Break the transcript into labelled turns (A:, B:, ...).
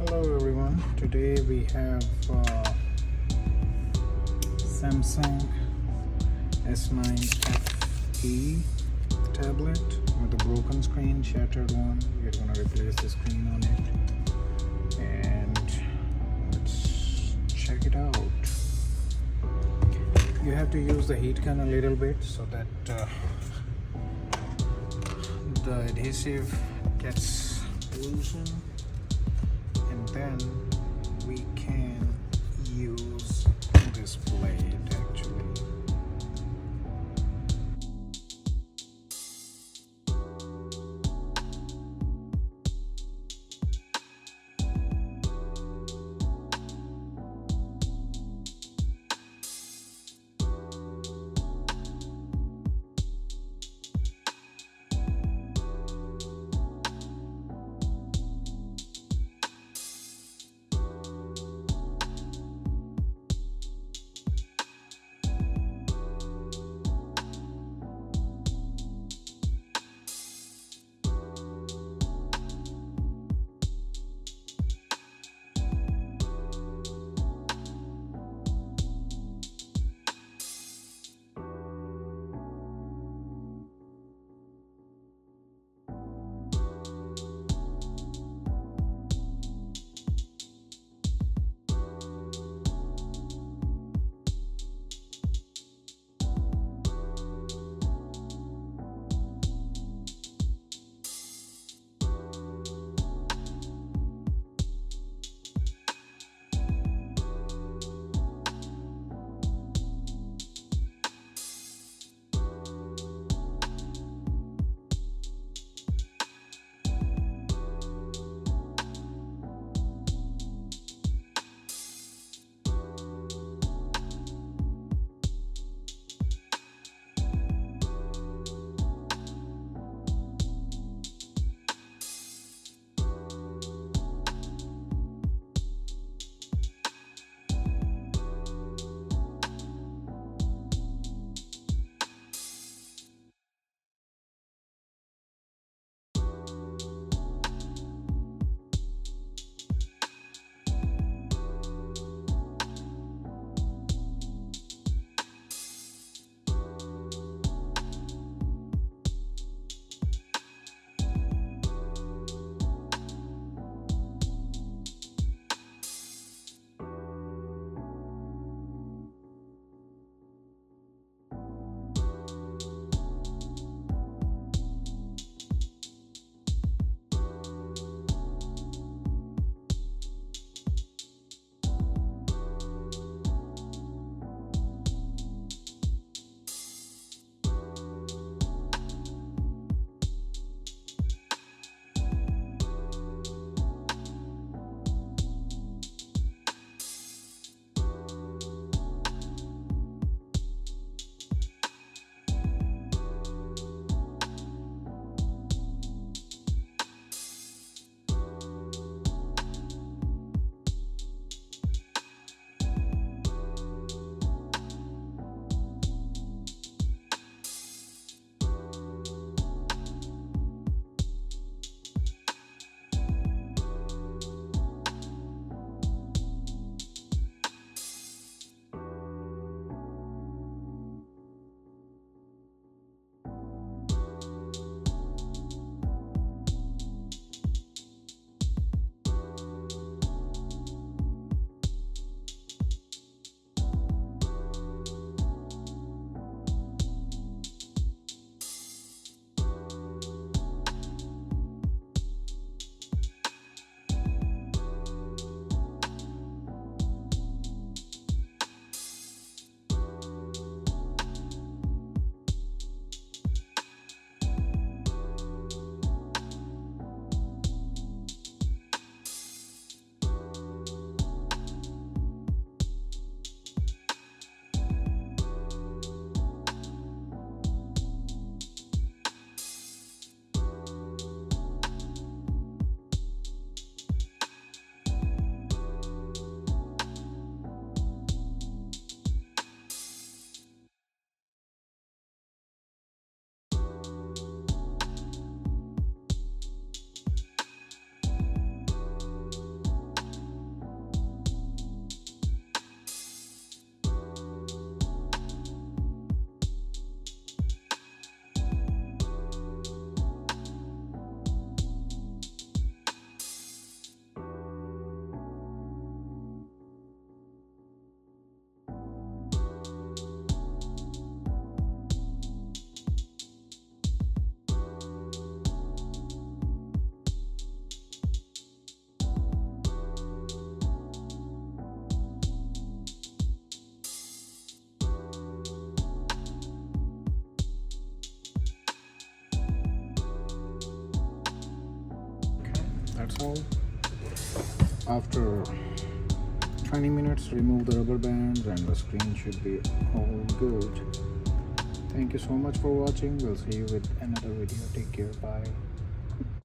A: Hello everyone. Today we have Samsung S9 FE tablet with a broken screen, shattered one. We're going to replace the screen on it and let's check it out. You have to use the heat gun a little bit so that the adhesive gets loosened, and then we can use this blade actually. That's all. After 20 minutes, remove the rubber bands and the screen should be all good. Thank you so much for watching. We'll see you with another video. Take care. Bye.